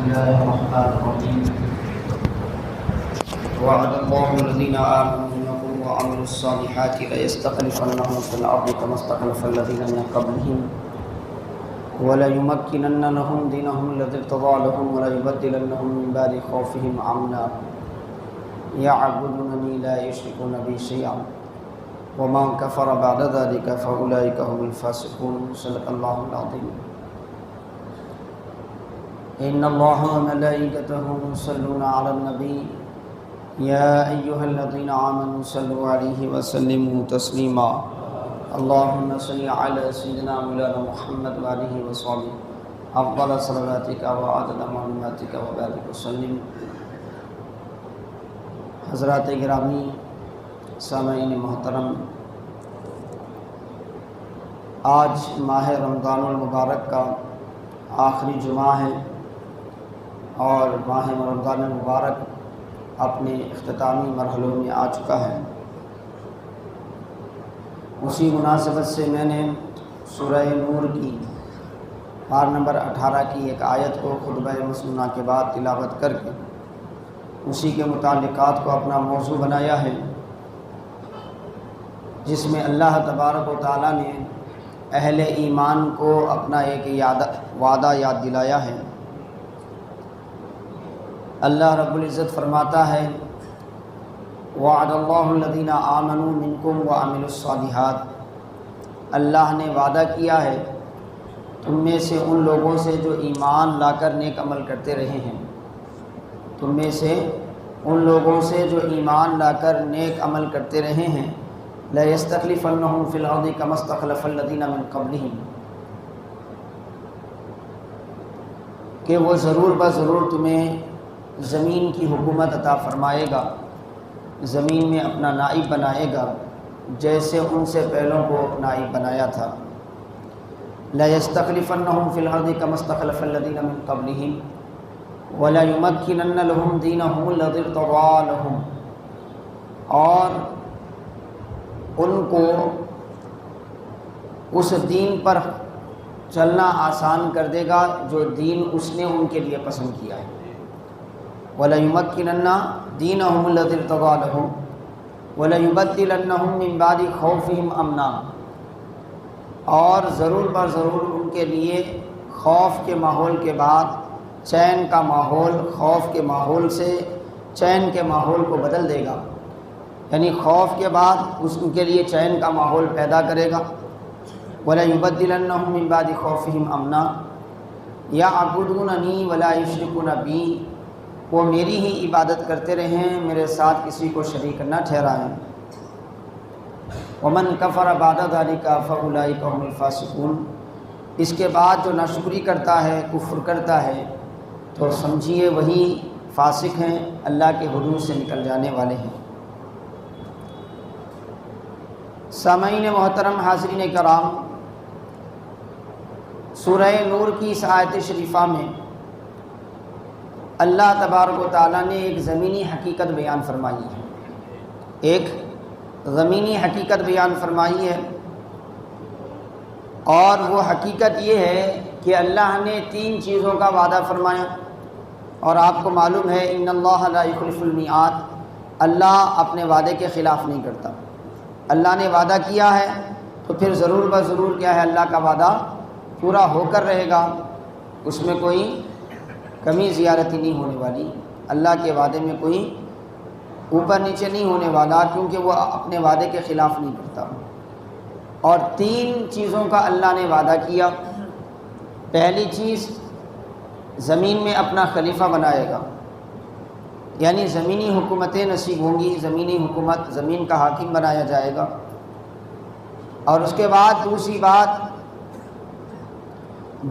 الله الرحمن الرحيم وعد الله الذين آمنوا منكم وعملوا الصالحات ليستخلفنهم في الأرض كما استخلف الذين من قبلهم وليمكنن لهم دينهم الذي ارتضى لهم وليبدلنهم من بعد خوفهم أمنا يعبدونني لا يشركون بي شيئا ومن كفر بعد ذلك فأولئك هم الفاسقون. صدق الله العظيم. إن الله وملائكته يصلون على النبي يا أيها الذين آمنوا صلوا عليه وسلموا تسليما. اللهم صل على سيدنا مولانا محمد وآله وصحبه أفضل صلواتك وعدد معلوماتك وبارك وسلم. حضرات گرامی، سامعین محترم، آج ماہ رمضان المبارک کا آخری جمعہ ہے اور ماہ رمضان المبارک اپنے اختتامی مرحلوں میں آ چکا ہے. اسی مناسبت سے میں نے سورہ نور کی پارہ نمبر 18 کی ایک آیت کو خطبہ مسنونہ کے بعد تلاوت کر کے اسی کے متعلقات کو اپنا موضوع بنایا ہے، جس میں اللہ تبارک و تعالیٰ نے اہل ایمان کو اپنا ایک وعدہ یاد دلایا ہے. اللہ رب العزت فرماتا ہے وعد اللہ الذین آمنوا منکم وعملوا الصالحات. اللہ نے وعدہ کیا ہے تم میں سے ان لوگوں سے جو ایمان لا کر نیک عمل کرتے رہے ہیں، تم میں سے ان لوگوں سے جو ایمان لا کر نیک عمل کرتے رہے ہیں. لَيَسْتَخْلِفَنَّهُمْ فِي الْأَرْضِ كَمَا اسْتَخْلَفَ الَّذِينَ مِن قَبْلِهِمْ، کہ وہ ضرور بضرور تمہیں زمین کی حکومت عطا فرمائے گا، زمین میں اپنا نائب بنائے گا جیسے ان سے پہلوں کو نائب بنایا تھا. لَيَسْتَخْلِفَنَّهُمْ فِي الْأَرْضِ كَمَا اسْتَخْلَفَ الَّذِينَ مِن قَبْلِهِمْ وَلَيُمَكِّنَنَّ لَهُمْ دِينَهُمُ الَّذِي ارْتَضَىٰ لَهُمْ، اور ان کو اس دین پر چلنا آسان کر دے گا جو دین اس نے ان کے لیے پسند کیا ہے. وَلَيُمَكِّنَنَّ دِينَهُمُ الَّذِي ارْتَضَىٰ لَهُمْ وَلَيُبَدِّلَنَّهُم مِّن بَعْدِ خَوْفِهِمْ أَمْنًا، اور ضرور بضرور ان کے لیے خوف کے ماحول کے بعد چین کا ماحول، خوف کے ماحول سے چین کے ماحول کو بدل دے گا، یعنی خوف کے بعد ان کے لیے چین کا ماحول پیدا کرے گا. وَلَيُبَدِّلَنَّهُم مِّن بَعْدِ خَوْفِهِمْ أَمْنًا يَعْبُدُونَنِي وَلَا يُشْرِكُونَ بِي، وہ میری ہی عبادت کرتے رہیں، میرے ساتھ کسی کو شریک نہ ٹھہرائیں. وَمَن كَفَرَ بَعْدَ ذَلِكَ فَأُولَٰئِكَ هُمُ الْفَاسِقُونَ. اس کے بعد جو ناشکری کرتا ہے، کفر کرتا ہے، تو سمجھیے وہی فاسق ہیں، اللہ کے حدود سے نکل جانے والے ہیں. سامعین محترم، حاضرین کرام، سورہ نور کی اس آیت شریفہ میں اللہ تبارک و تعالیٰ نے ایک زمینی حقیقت بیان فرمائی ہے، ایک زمینی حقیقت بیان فرمائی ہے، اور وہ حقیقت یہ ہے کہ اللہ نے 3 چیزوں کا وعدہ فرمایا. اور آپ کو معلوم ہے ان اللہ لا یخلف المیعاد، اللہ اپنے وعدے کے خلاف نہیں کرتا. اللہ نے وعدہ کیا ہے تو پھر ضرور بضرور کیا ہے، اللہ کا وعدہ پورا ہو کر رہے گا، اس میں کوئی کمی زیادتی نہیں ہونے والی. اللہ کے وعدے میں کوئی اوپر نیچے نہیں ہونے والا، کیونکہ وہ اپنے وعدے کے خلاف نہیں کرتا. اور 3 چیزوں کا اللہ نے وعدہ کیا. پہلی چیز، زمین میں اپنا خلیفہ بنائے گا، یعنی زمینی حکومتیں نصیب ہوں گی، زمینی حکومت، زمین کا حاکم بنایا جائے گا. اور اس کے بعد دوسری بات،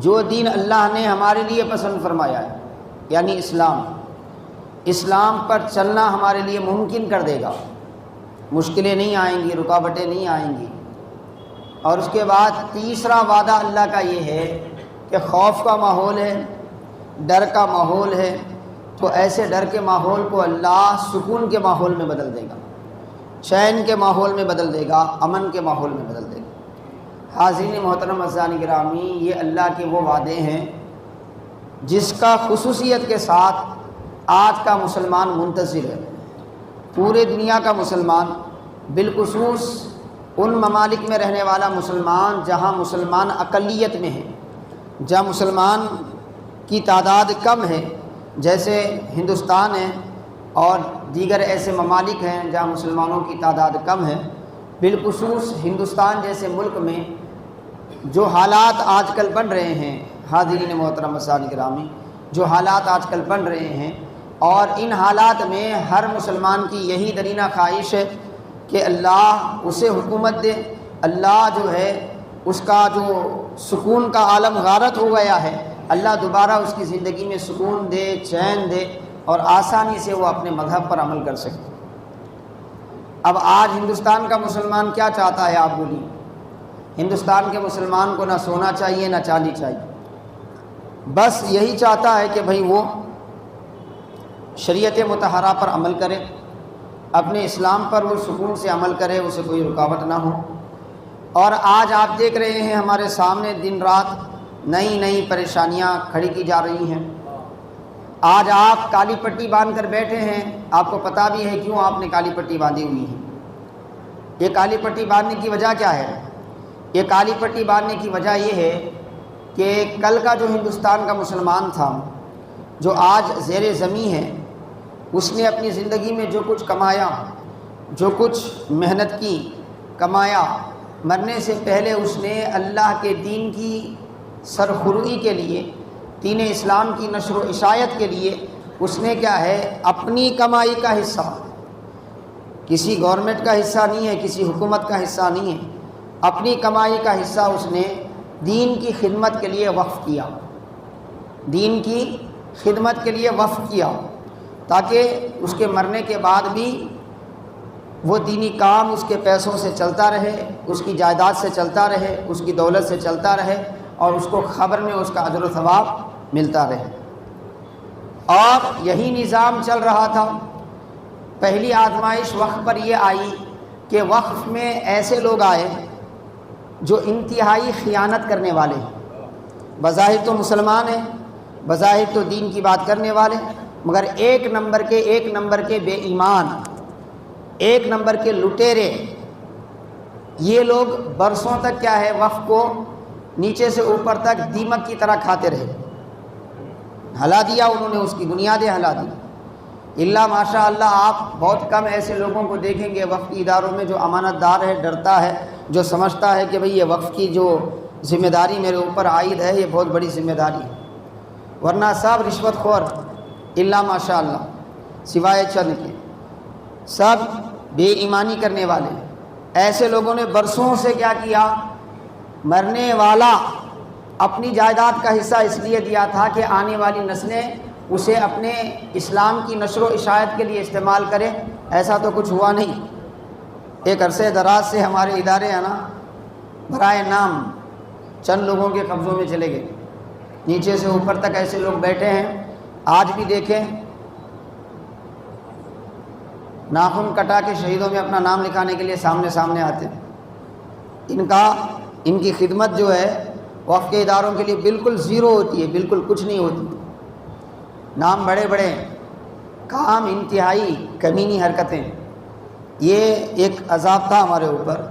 جو دین اللہ نے ہمارے لیے پسند فرمایا ہے، یعنی اسلام پر چلنا ہمارے لیے ممکن کر دے گا، مشکلیں نہیں آئیں گی، رکاوٹیں نہیں آئیں گی. اور اس کے بعد تیسرا وعدہ اللہ کا یہ ہے کہ خوف کا ماحول ہے، ڈر کا ماحول ہے، تو ایسے ڈر کے ماحول کو اللہ سکون کے ماحول میں بدل دے گا، چین کے ماحول میں بدل دے گا، امن کے ماحول میں بدل دے گا. حاضرین محترم عزیزان گرامی، یہ اللہ کے وہ وعدے ہیں جس کا خصوصیت کے ساتھ آج کا مسلمان منتظر ہے، پورے دنیا کا مسلمان، بالخصوص ان ممالک میں رہنے والا مسلمان جہاں مسلمان اقلیت میں ہیں، جہاں مسلمان کی تعداد کم ہے، جیسے ہندوستان ہے اور دیگر ایسے ممالک ہیں جہاں مسلمانوں کی تعداد کم ہے۔ بالخصوص ہندوستان جیسے ملک میں جو حالات آج کل بن رہے ہیں، حاضرین محترم سامعین گرامی، جو حالات آج کل بن رہے ہیں، اور ان حالات میں ہر مسلمان کی یہی درینہ خواہش ہے کہ اللہ اسے حکومت دے، اللہ جو ہے اس کا جو سکون کا عالم غارت ہو گیا ہے، اللہ دوبارہ اس کی زندگی میں سکون دے، چین دے، اور آسانی سے وہ اپنے مذہب پر عمل کر سکے۔ اب آج ہندوستان کا مسلمان کیا چاہتا ہے، آپ بولیے؟ ہندوستان کے مسلمان کو نہ سونا چاہیے نہ چاندی چاہیے، بس یہی چاہتا ہے کہ بھئی وہ شریعت مطہرہ پر عمل کرے، اپنے اسلام پر وہ سکون سے عمل کرے، اسے کوئی رکاوٹ نہ ہو۔ اور آج آپ دیکھ رہے ہیں ہمارے سامنے دن رات نئی نئی پریشانیاں کھڑی کی جا رہی ہیں۔ آج آپ کالی پٹی باندھ کر بیٹھے ہیں، آپ کو پتہ بھی ہے کیوں آپ نے کالی پٹی باندھی ہوئی ہے۔ یہ کالی پٹی باندھنے کی وجہ کیا ہے؟ یہ کالی پٹی باندھنے کی وجہ یہ ہے کہ کل کا جو ہندوستان کا مسلمان تھا، جو آج زیر زمین ہے، اس نے اپنی زندگی میں جو کچھ کمایا، جو کچھ محنت کی، کمایا، مرنے سے پہلے اس نے اللہ کے دین کی سرخروئی کے لیے، دین اسلام کی نشر و اشاعت کے لیے اس نے کیا ہے، اپنی کمائی کا حصہ، کسی گورنمنٹ کا حصہ نہیں ہے، کسی حکومت کا حصہ نہیں ہے، اپنی کمائی کا حصہ اس نے دین کی خدمت کے لیے وقف کیا، دین کی خدمت کے لیے وقف کیا، تاکہ اس کے مرنے کے بعد بھی وہ دینی کام اس کے پیسوں سے چلتا رہے، اس کی جائیداد سے چلتا رہے، اس کی دولت سے چلتا رہے، اور اس کو خبر میں اس کا اجر و ثواب ملتا رہے۔ اور یہی نظام چل رہا تھا۔ پہلی آزمائش وقف پر یہ آئی کہ وقف میں ایسے لوگ آئے جو انتہائی خیانت کرنے والے ہیں، بظاہر تو مسلمان ہیں، بظاہر تو دین کی بات کرنے والے، مگر ایک نمبر کے بے ایمان، ایک نمبر کے لٹیرے۔ یہ لوگ برسوں تک کیا ہے، وقف کو نیچے سے اوپر تک دیمک کی طرح کھاتے رہے، ہلا دیا انہوں نے، اس کی بنیادیں ہلا دی۔ اللہ ماشاء اللہ آپ بہت کم ایسے لوگوں کو دیکھیں گے وقف کی اداروں میں جو امانت دار ہے، ڈرتا ہے، جو سمجھتا ہے کہ بھئی یہ وقف کی جو ذمہ داری میرے اوپر عائد ہے یہ بہت بڑی ذمہ داری ہے، ورنہ سب رشوت خور، اللہ ماشاء اللہ، سوائے چند کے، سب بے ایمانی کرنے والے۔ ایسے لوگوں نے برسوں سے کیا کیا، مرنے والا اپنی جائیداد کا حصہ اس لیے دیا تھا کہ آنے والی نسلیں اسے اپنے اسلام کی نشر و اشاعت کے لیے استعمال کرے۔ ایسا تو کچھ ہوا نہیں۔ ایک عرصے دراز سے ہمارے ادارے ہیں نا، برائے نام چند لوگوں کے قبضوں میں چلے گئے، نیچے سے اوپر تک ایسے لوگ بیٹھے ہیں۔ آج بھی دیکھیں، ناخن کٹا کے شہیدوں میں اپنا نام لکھانے کے لیے سامنے آتے ہیں۔ ان کی خدمت جو ہے وقف کے اداروں کے لیے بالکل زیرو ہوتی ہے، بالکل کچھ نہیں ہوتی۔ نام بڑے بڑے، کام انتہائی کمینی حرکتیں۔ یہ ایک عذاب تھا ہمارے اوپر،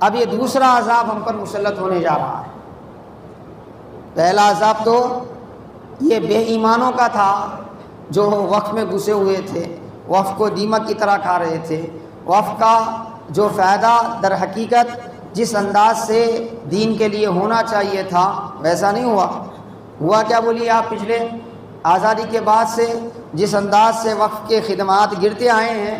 اب یہ دوسرا عذاب ہم پر مسلط ہونے جا رہا ہے۔ پہلا عذاب تو یہ بے ایمانوں کا تھا جو وقف میں گھسے ہوئے تھے، وقف کو دیمک کی طرح کھا رہے تھے۔ وقف کا جو فائدہ در حقیقت جس انداز سے دین کے لیے ہونا چاہیے تھا ویسا نہیں ہوا کیا بولیے آپ؟ پچھلے آزادی کے بعد سے جس انداز سے وقف کے خدمات گرتے آئے ہیں،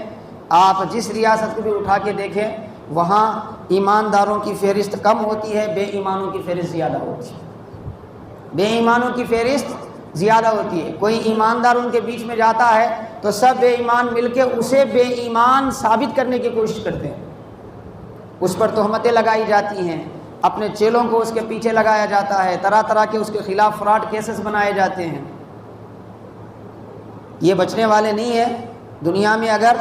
آپ جس ریاست کو بھی اٹھا کے دیکھیں وہاں ایمانداروں کی فہرست کم ہوتی ہے، بے ایمانوں کی فہرست زیادہ ہوتی ہے۔ بے ایمانوں کی فہرست زیادہ ہوتی ہے۔ کوئی ایماندار ان کے بیچ میں جاتا ہے تو سب بے ایمان مل کے اسے بے ایمان ثابت کرنے کی کوشش کرتے ہیں، اس پر تہمتیں لگائی جاتی ہیں، اپنے چیلوں کو اس کے پیچھے لگایا جاتا ہے، طرح طرح کے اس کے خلاف فراڈ کیسز بنائے جاتے ہیں۔ یہ بچنے والے نہیں ہیں دنیا میں۔ اگر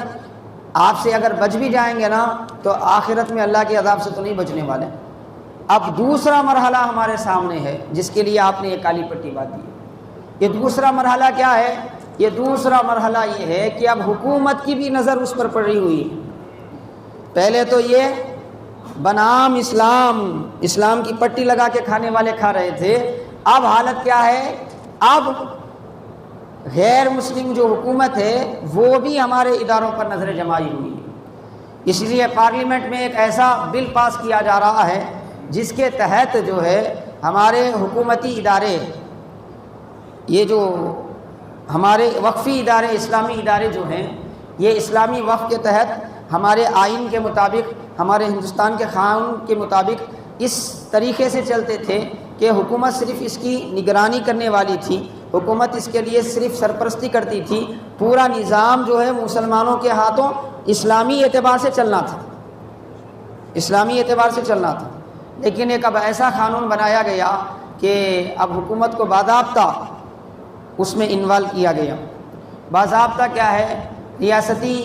آپ سے بچ بھی جائیں گے نا تو آخرت میں اللہ کے عذاب سے تو نہیں بچنے والے۔ اب دوسرا مرحلہ ہمارے سامنے ہے جس کے لیے آپ نے یہ کالی پٹی باندھی ہے۔ یہ دوسرا مرحلہ کیا ہے؟ یہ دوسرا مرحلہ یہ ہے کہ اب حکومت کی بھی نظر اس پر پڑی ہوئی ہے۔ پہلے تو یہ بنام اسلام کی پٹی لگا کے کھانے والے کھا رہے تھے، اب حالت کیا ہے؟ اب غیر مسلم جو حکومت ہے وہ بھی ہمارے اداروں پر نظر جمائی ہوئی ہے۔ اس لیے پارلیمنٹ میں ایک ایسا بل پاس کیا جا رہا ہے جس کے تحت جو ہے ہمارے حکومتی ادارے، یہ جو ہمارے وقفی ادارے، اسلامی ادارے جو ہیں، یہ اسلامی وقف کے تحت ہمارے آئین کے مطابق، ہمارے ہندوستان کے قانون کے مطابق اس طریقے سے چلتے تھے کہ حکومت صرف اس کی نگرانی کرنے والی تھی، حکومت اس کے لیے صرف سرپرستی کرتی تھی، پورا نظام جو ہے مسلمانوں کے ہاتھوں اسلامی اعتبار سے چلنا تھا، اسلامی اعتبار سے چلنا تھا۔ لیکن ایک اب ایسا قانون بنایا گیا کہ اب حکومت کو باضابطہ اس میں انوالو کیا گیا۔ باضابطہ کیا ہے؟ ریاستی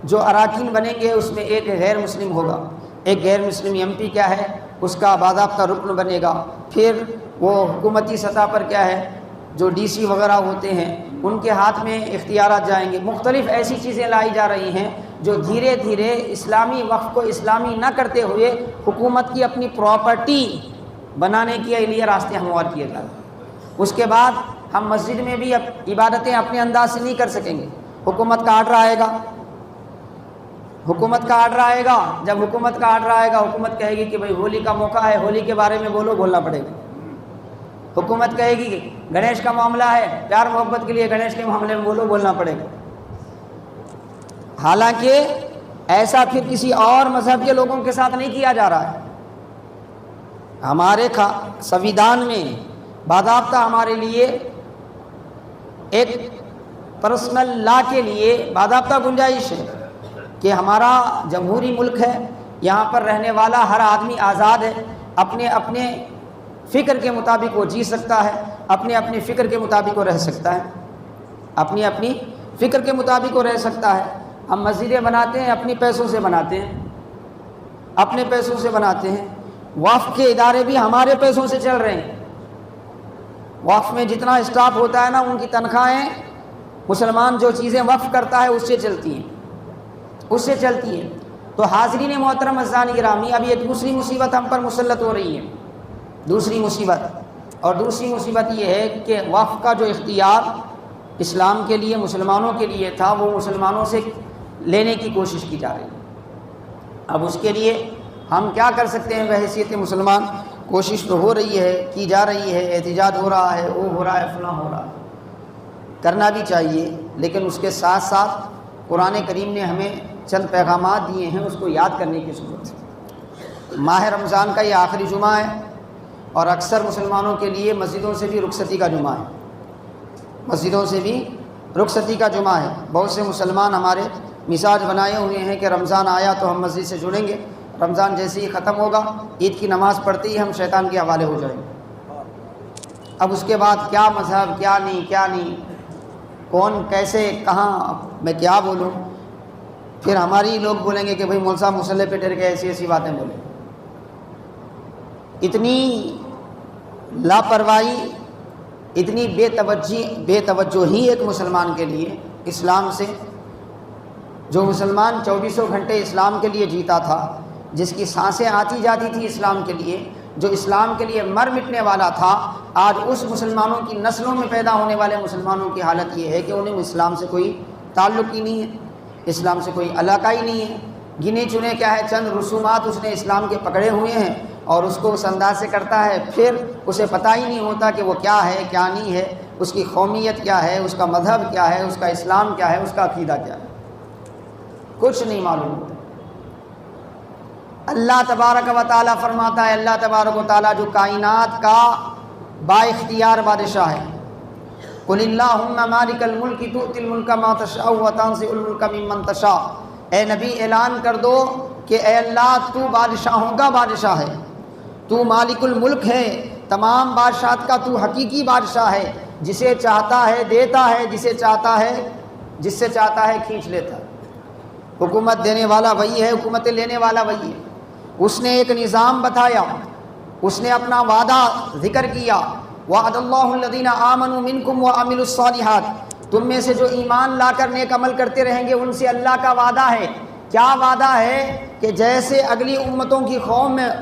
جو اراکین بنیں گے اس میں ایک غیر مسلم ہوگا، ایک غیر مسلم ایم پی کیا ہے اس کا باضابطہ رکن بنے گا۔ پھر وہ حکومتی سطح پر کیا ہے، جو ڈی سی وغیرہ ہوتے ہیں ان کے ہاتھ میں اختیارات جائیں گے۔ مختلف ایسی چیزیں لائی جا رہی ہیں جو دھیرے دھیرے اسلامی وقف کو اسلامی نہ کرتے ہوئے حکومت کی اپنی پراپرٹی بنانے کے لیے راستے ہموار کیے جا رہے ہیں۔ اس کے بعد ہم مسجد میں بھی عبادتیں اپنے انداز سے نہیں کر سکیں گے، حکومت کا آرڈر آئے گا، حکومت کا آرڈر آئے گا۔ جب حکومت کا آرڈر آئے گا، حکومت کہے گی کہ بھئی ہولی کا موقع ہے، ہولی کے بارے میں بولنا پڑے گا۔ حکومت کہے گی کہ گنیش کا معاملہ ہے، پیار محبت کے لیے گنیش کے معاملے میں بولنا پڑے گا۔ حالانکہ ایسا پھر کسی اور مذہب کے لوگوں کے ساتھ نہیں کیا جا رہا ہے۔ ہمارے سویدھان میں باضابطہ ہمارے لیے ایک پرسنل لا کے لیے باضابطہ گنجائش ہے کہ ہمارا جمہوری ملک ہے، یہاں پر رہنے والا ہر آدمی آزاد ہے، اپنے اپنے فکر کے مطابق وہ جی سکتا ہے، اپنے اپنے فکر کے مطابق وہ رہ سکتا ہے، اپنی اپنی فکر کے مطابق وہ رہ سکتا ہے۔ ہم مسجدیں بناتے ہیں، اپنی پیسوں سے بناتے ہیں، اپنے پیسوں سے بناتے ہیں۔ وقف کے ادارے بھی ہمارے پیسوں سے چل رہے ہیں۔ وقف میں جتنا اسٹاف ہوتا ہے نا، ان کی تنخواہیں مسلمان جو چیزیں وقف کرتا ہے اس سے چلتی ہیں، تو حاضرین محترم عزیزان گرامی، اب یہ دوسری مصیبت ہم پر مسلط ہو رہی ہے، دوسری مصیبت یہ ہے کہ وقف کا جو اختیار اسلام کے لیے، مسلمانوں کے لیے تھا، وہ مسلمانوں سے لینے کی کوشش کی جا رہی ہے۔ اب اس کے لیے ہم کیا کر سکتے ہیں بحیثیت مسلمان؟ کوشش تو ہو رہی ہے، کی جا رہی ہے، احتجاج ہو رہا ہے، وہ ہو رہا ہے، فلاں ہو رہا ہے، کرنا بھی چاہیے، لیکن اس کے ساتھ ساتھ قرآن کریم نے ہمیں چند پیغامات دیے ہیں، اس کو یاد کرنے کی ضرورت ہے۔ ماہ رمضان کا یہ آخری جمعہ ہے اور اکثر مسلمانوں کے لیے مسجدوں سے بھی رخصتی کا جمعہ ہے، مسجدوں سے بھی رخصتی کا جمعہ ہے۔ بہت سے مسلمان ہمارے مزاج بنائے ہوئے ہیں کہ رمضان آیا تو ہم مسجد سے جڑیں گے، رمضان جیسے ہی ختم ہوگا، عید کی نماز پڑھتے ہی ہم شیطان کے حوالے ہو جائیں گے۔ اب اس کے بعد کیا مذہب، کیا نہیں، کون کیسے کہاں میں کیا بولوں، پھر ہماری لوگ بولیں گے کہ بھئی مولوی صاحب مصلی پہ ٹر کے ایسی باتیں بولیں۔ اتنی لاپرواہی، اتنی بے توجہی ایک مسلمان کے لیے اسلام سے، جو مسلمان 24 گھنٹے اسلام کے لیے جیتا تھا، جس کی سانسیں آتی جاتی تھی اسلام کے لیے، جو اسلام کے لیے مر مٹنے والا تھا، آج اس مسلمانوں کی نسلوں میں پیدا ہونے والے مسلمانوں کی حالت یہ ہے کہ انہیں اسلام سے کوئی تعلق ہی نہیں ہے، اسلام سے کوئی علاقہ ہی نہیں ہے۔ گنے چنے کیا ہے، چند رسومات اس نے اسلام کے پکڑے ہوئے ہیں اور اس کو اس انداز سے کرتا ہے، پھر اسے پتہ ہی نہیں ہوتا کہ وہ کیا ہے، کیا نہیں ہے، اس کی قومیت کیا ہے، اس کا مذہب کیا ہے، اس کا اسلام کیا ہے، اس کا عقیدہ کیا ہے، کچھ نہیں معلوم ہوتا۔ اللہ تبارک و تعالیٰ فرماتا ہے، اللہ تبارک و تعالیٰ جو کائنات کا با اختیار بادشاہ ہے، قل اللہم مالک الملک تؤتی الملک ما تشاء وتنزع الملک ممن تشاء، اے نبی اعلان کر دو کہ اے اللہ تو بادشاہوں کا بادشاہ ہے، تو مالک الملک ہے، تمام بادشاہت کا تو حقیقی بادشاہ ہے، جسے چاہتا ہے دیتا ہے، جس سے چاہتا ہے کھینچ لیتا ہے۔ حکومت دینے والا وہی ہے، حکومت لینے والا وہی ہے۔ اس نے ایک نظام بتایا، اس نے اپنا وعدہ ذکر کیا، وعد اللہ الذین آمنوا منکم وعملوا الصالحات، تم میں سے جو ایمان لا کر نیک عمل کرتے رہیں گے ان سے اللہ کا وعدہ ہے۔ کیا وعدہ ہے؟ کہ جیسے اگلی امتوں کی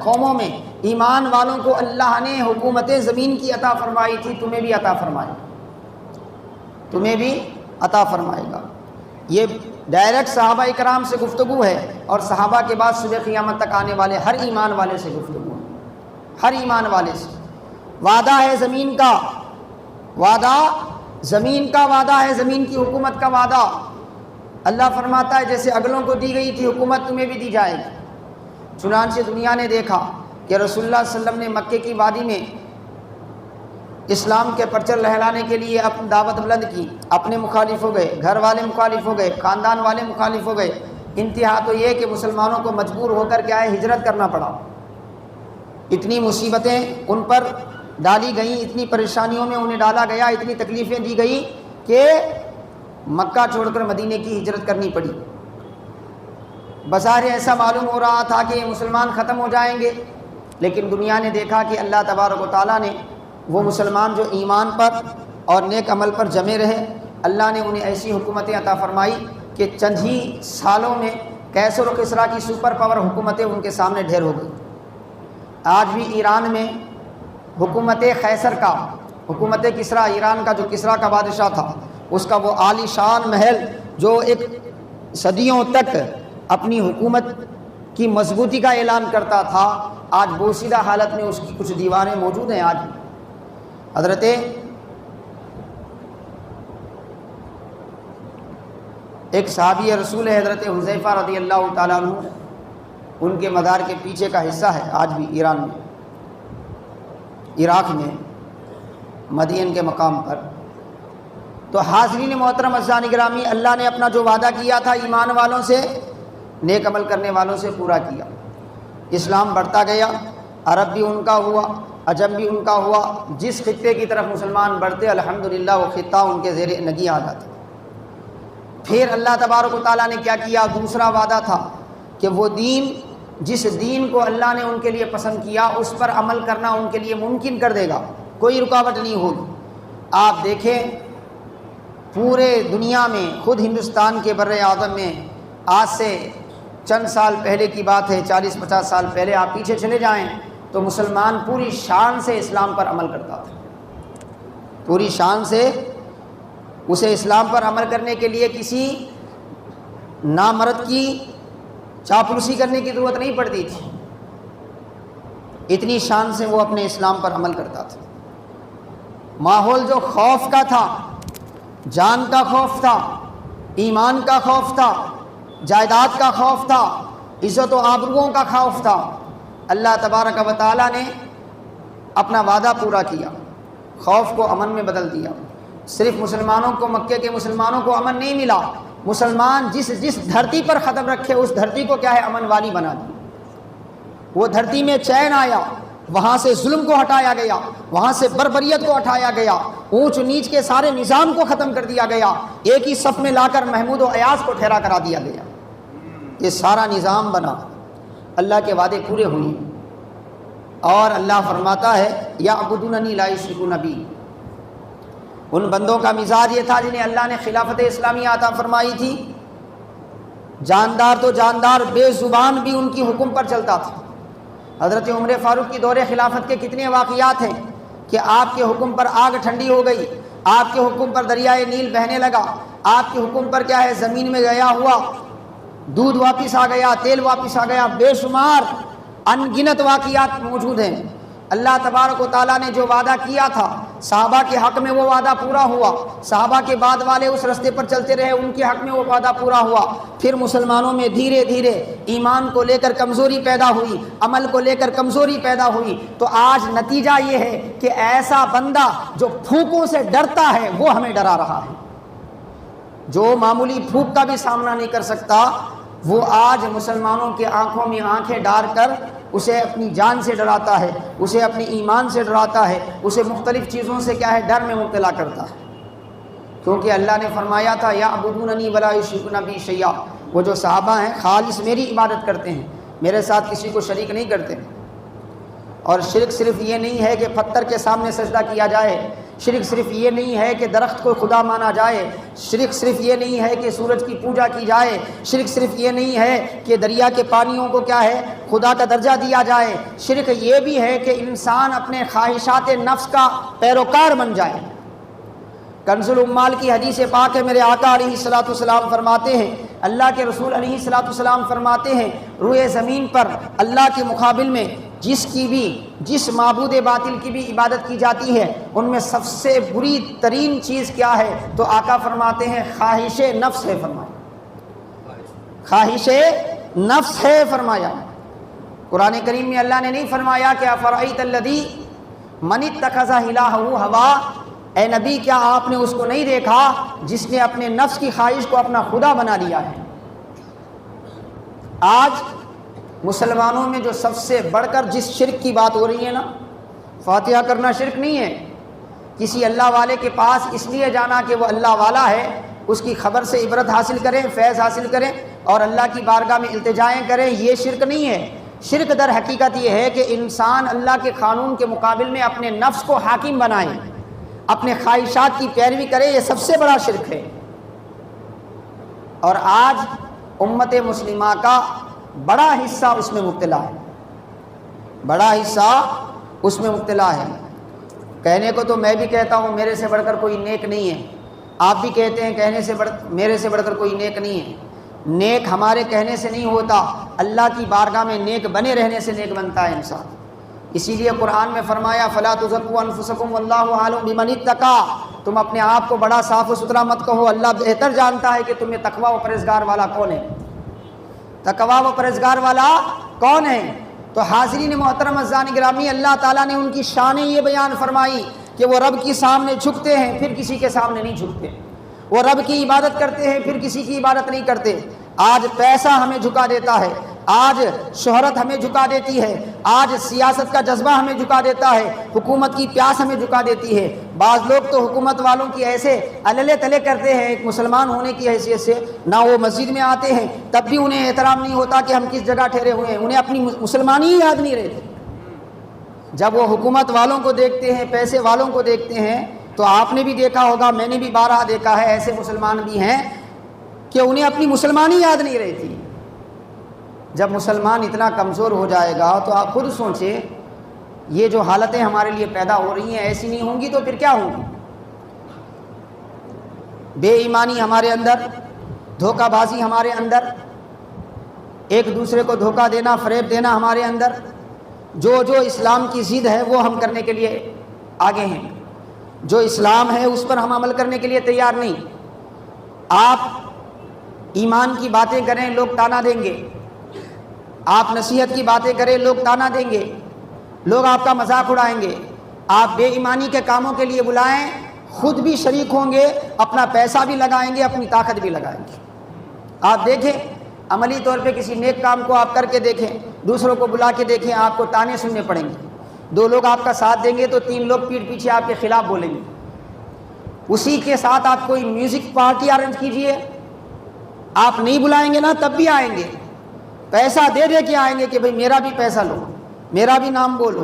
قوموں میں ایمان والوں کو اللہ نے حکومت زمین کی عطا فرمائی تھی، تمہیں بھی عطا فرمائے، تمہیں بھی عطا فرمائے گا۔ یہ ڈائریکٹ صحابہ کرام سے گفتگو ہے، اور صحابہ کے بعد صبح قیامت تک آنے والے ہر ایمان والے سے گفتگو ہے، ہر ایمان والے سے۔ وعدہ ہے زمین کا، وعدہ زمین کا وعدہ ہے، زمین کی حکومت کا وعدہ۔ اللہ فرماتا ہے جیسے اگلوں کو دی گئی تھی حکومت تمہیں بھی دی جائے گی۔ چنانچہ دنیا نے دیکھا کہ رسول اللہ صلی اللہ علیہ وسلم نے مکے کی وادی میں اسلام کے پرچم لہرانے کے لیے اپنی دعوت بلند کی، اپنے مخالف ہو گئے، گھر والے مخالف ہو گئے، خاندان والے مخالف ہو گئے، انتہا تو یہ کہ مسلمانوں کو مجبور ہو کر کیا ہے ہجرت کرنا پڑا۔ اتنی مصیبتیں ان پر ڈالی گئیں، اتنی پریشانیوں میں انہیں ڈالا گیا، اتنی تکلیفیں دی گئی کہ مکہ چھوڑ کر مدینے کی ہجرت کرنی پڑی۔ بظاہر ایسا معلوم ہو رہا تھا کہ یہ مسلمان ختم ہو جائیں گے، لیکن دنیا نے دیکھا کہ اللہ تبارک و تعالیٰ نے وہ مسلمان جو ایمان پر اور نیک عمل پر جمے رہے، اللہ نے انہیں ایسی حکومتیں عطا فرمائی کہ چند ہی سالوں میں کیسر و کسریٰ کی سپر پاور حکومتیں ان کے سامنے ڈھیر ہو گئی۔ آج بھی ایران میں حکومت قیصر کا، حکومت کسریٰ، ایران کا جو کسریٰ کا بادشاہ تھا، اس کا وہ عالی شان محل جو ایک صدیوں تک اپنی حکومت کی مضبوطی کا اعلان کرتا تھا، آج بوسیدہ حالت میں اس کی کچھ دیواریں موجود ہیں۔ آج حضرت ایک صحابی رسول ہے حضرت حذیفہ رضی اللہ تعالیٰ عنہ، ان کے مزار کے پیچھے کا حصہ ہے آج بھی ایران میں، عراق میں مدین کے مقام پر۔ تو حاضرین محترم عزیزان گرامی، اللہ نے اپنا جو وعدہ کیا تھا ایمان والوں سے، نیک عمل کرنے والوں سے پورا کیا۔ اسلام بڑھتا گیا، عرب بھی ان کا ہوا، عجم بھی ان کا ہوا، جس خطے کی طرف مسلمان بڑھتے الحمدللہ وہ خطہ ان کے زیر نگی آ جاتا۔ پھر اللہ تبارک و تعالیٰ نے کیا کیا؟ دوسرا وعدہ تھا کہ وہ دین، جس دین کو اللہ نے ان کے لیے پسند کیا اس پر عمل کرنا ان کے لیے ممکن کر دے گا، کوئی رکاوٹ نہیں ہوگی۔ آپ دیکھیں پورے دنیا میں، خود ہندوستان کے بر اعظم میں آج سے چند سال پہلے کی بات ہے، 40-50 سال پہلے آپ پیچھے چلے جائیں تو مسلمان پوری شان سے اسلام پر عمل کرتا تھا، پوری شان سے اسے اسلام پر عمل کرنے کے لیے کسی نامرد کی چاپلوسی کرنے کی ضرورت نہیں پڑتی تھی، اتنی شان سے وہ اپنے اسلام پر عمل کرتا تھا۔ ماحول جو خوف کا تھا، جان کا خوف تھا، ایمان کا خوف تھا، جائیداد کا خوف تھا، عزت و آبروؤں کا خوف تھا، اللہ تبارک و تعالیٰ نے اپنا وعدہ پورا کیا، خوف کو امن میں بدل دیا۔ صرف مسلمانوں کو، مکے کے مسلمانوں کو امن نہیں ملا، مسلمان جس دھرتی پر قدم رکھے اس دھرتی کو کیا ہے امن والی بنا دی۔ وہ دھرتی میں چین آیا، وہاں سے ظلم کو ہٹایا گیا، وہاں سے بربریت کو ہٹایا گیا، اونچ نیچ کے سارے نظام کو ختم کر دیا گیا، ایک ہی صف میں لا کر محمود و ایاز کو ٹھہرا کرا دیا گیا۔ یہ سارا نظام بنا، اللہ کے وعدے پورے ہوئے، اور اللہ فرماتا ہے یعبدوننی لا یشرکون بی۔ ان بندوں کا مزاج یہ تھا جنہیں اللہ نے خلافت اسلامیہ عطا فرمائی تھی، جاندار تو جاندار، بے زبان بھی ان کی حکم پر چلتا تھا۔ حضرت عمر فاروق کی دور خلافت کے کتنے واقعات ہیں کہ آپ کے حکم پر آگ ٹھنڈی ہو گئی، آپ کے حکم پر دریائے نیل بہنے لگا، آپ کے حکم پر کیا ہے زمین میں گیا ہوا دودھ واپس آ گیا، تیل واپس آ گیا، بے شمار ان گنت واقعات موجود ہیں۔ اللہ تبارک و تعالیٰ نے جو وعدہ کیا تھا صحابہ کے حق میں وہ وعدہ پورا ہوا، صحابہ کے بعد والے اس رستے پر چلتے رہے، ان کے حق میں وہ وعدہ پورا ہوا۔ پھر مسلمانوں میں دھیرے دھیرے ایمان کو لے کر کمزوری پیدا ہوئی، عمل کو لے کر کمزوری پیدا ہوئی، تو آج نتیجہ یہ ہے کہ ایسا بندہ جو پھونکوں سے ڈرتا ہے وہ ہمیں ڈرا رہا ہے، جو معمولی پھونک کا بھی سامنا نہیں کر سکتا وہ آج مسلمانوں کے آنکھوں میں آنکھیں ڈال کر اسے اپنی جان سے ڈراتا ہے، اسے اپنے ایمان سے ڈراتا ہے، اسے مختلف چیزوں سے کیا ہے ڈر میں مبتلا کرتا ہے، کیونکہ اللہ نے فرمایا تھا یعبدوننی ولا یشرکون بی شیئا، وہ جو صحابہ ہیں خالص میری عبادت کرتے ہیں، میرے ساتھ کسی کو شریک نہیں کرتے۔ اور شرک صرف یہ نہیں ہے کہ پتھر کے سامنے سجدہ کیا جائے، شرک صرف یہ نہیں ہے کہ درخت کو خدا مانا جائے، شرک صرف یہ نہیں ہے کہ سورج کی پوجا کی جائے، شرک صرف یہ نہیں ہے کہ دریا کے پانیوں کو کیا ہے خدا کا درجہ دیا جائے، شرک یہ بھی ہے کہ انسان اپنے خواہشات نفس کا پیروکار بن جائے۔ کنز العمال کی حدیث پاک ہے، میرے آقا علیہ الصلوۃ والسلام فرماتے ہیں، اللہ کے رسول علیہ الصلوۃ والسلام فرماتے ہیں، روئے زمین پر اللہ کے مقابل میں جس معبود باطل کی بھی عبادت کی جاتی ہے، ان میں سب سے بری ترین چیز کیا ہے؟ تو آقا فرماتے ہیں خواہش نفس ہے، فرمایا خواہش نفس ہے فرمایا۔ قرآن کریم میں اللہ نے نہیں فرمایا کہ افرأیت الذی من اتخذ الہہ ہوا، اے نبی کیا آپ نے اس کو نہیں دیکھا جس نے اپنے نفس کی خواہش کو اپنا خدا بنا لیا ہے؟ آج مسلمانوں میں جو سب سے بڑھ کر جس شرک کی بات ہو رہی ہے نا، فاتحہ کرنا شرک نہیں ہے، کسی اللہ والے کے پاس اس لیے جانا کہ وہ اللہ والا ہے، اس کی خبر سے عبرت حاصل کریں، فیض حاصل کریں اور اللہ کی بارگاہ میں التجائیں کریں، یہ شرک نہیں ہے۔ شرک در حقیقت یہ ہے کہ انسان اللہ کے قانون کے مقابل میں اپنے نفس کو حاکم بنائے، اپنے خواہشات کی پیروی کرے، یہ سب سے بڑا شرک ہے۔ اور آج امت مسلمہ کا بڑا حصہ اس میں مبتلا ہے، بڑا حصہ اس میں مبتلا ہے۔ کہنے کو تو میں بھی کہتا ہوں میرے سے بڑھ کر کوئی نیک نہیں ہے، آپ بھی کہتے ہیں میرے سے بڑھ کر کوئی نیک نہیں ہے۔ نیک ہمارے کہنے سے نہیں ہوتا، اللہ کی بارگاہ میں نیک بنے رہنے سے نیک بنتا ہے انسان۔ اسی لیے قرآن میں فرمایا فَلَا تُزَكُّوا أَنفُسَكُمْ وَاللَّهُ أَعْلَمُ بِمَنِ اتَّقَىٰ، تم اپنے آپ کو بڑا صاف و ستھرا مت کہو، اللہ بہتر جانتا ہے کہ تم میں تقویٰ و پرہیزگار والا کون ہے، تقویٰ و پرہیزگار والا کون ہے۔ تو حاضرین محترم عزیزان گرامی، اللہ تعالیٰ نے ان کی شانیں یہ بیان فرمائی کہ وہ رب کے سامنے جھکتے ہیں پھر کسی کے سامنے نہیں جھکتے، وہ رب کی عبادت کرتے ہیں پھر کسی کی عبادت نہیں کرتے۔ آج پیسہ ہمیں جھکا دیتا ہے، آج شہرت ہمیں جھکا دیتی ہے، آج سیاست کا جذبہ ہمیں جھکا دیتا ہے، حکومت کی پیاس ہمیں جھکا دیتی ہے۔ بعض لوگ تو حکومت والوں کی ایسے اللے تلے کرتے ہیں ایک مسلمان ہونے کی حیثیت سے، نہ وہ مسجد میں آتے ہیں تب بھی انہیں احترام نہیں ہوتا کہ ہم کس جگہ ٹھہرے ہوئے ہیں، انہیں اپنی مسلمانی ہی یاد نہیں رہتی۔ جب وہ حکومت والوں کو دیکھتے ہیں، پیسے والوں کو دیکھتے ہیں، تو آپ نے بھی دیکھا ہوگا، میں نے بھی بارہا دیکھا ہے، ایسے مسلمان بھی ہیں کہ انہیں اپنی مسلمانی یاد نہیں رہتی۔ جب مسلمان اتنا کمزور ہو جائے گا تو آپ خود سوچیں، یہ جو حالتیں ہمارے لیے پیدا ہو رہی ہیں ایسی نہیں ہوں گی تو پھر کیا ہوں گی؟ بے ایمانی ہمارے اندر، دھوکہ بازی ہمارے اندر، ایک دوسرے کو دھوکہ دینا، فریب دینا ہمارے اندر، جو اسلام کی ضد ہے وہ ہم کرنے کے لیے آگے ہیں، جو اسلام ہے اس پر ہم عمل کرنے کے لیے تیار نہیں۔ آپ ایمان کی باتیں کریں لوگ تانا دیں گے، آپ نصیحت کی باتیں کریں لوگ تانا دیں گے، لوگ آپ کا مذاق اڑائیں گے۔ آپ بے ایمانی کے کاموں کے لیے بلائیں، خود بھی شریک ہوں گے، اپنا پیسہ بھی لگائیں گے، اپنی طاقت بھی لگائیں گے۔ آپ دیکھیں عملی طور پہ کسی نیک کام کو آپ کر کے دیکھیں، دوسروں کو بلا کے دیکھیں، آپ کو تانے سننے پڑیں گے۔ 2 لوگ آپ کا ساتھ دیں گے تو 3 لوگ پیٹھ پیچھے آپ کے خلاف بولیں گے۔ اسی کے ساتھ آپ کوئی میوزک پارٹی ارینج کیجئے، آپ نہیں بلائیں گے نا تب بھی آئیں گے، پیسہ دے دے کے آئیں گے کہ بھئی میرا بھی پیسہ لو، میرا بھی نام بولو۔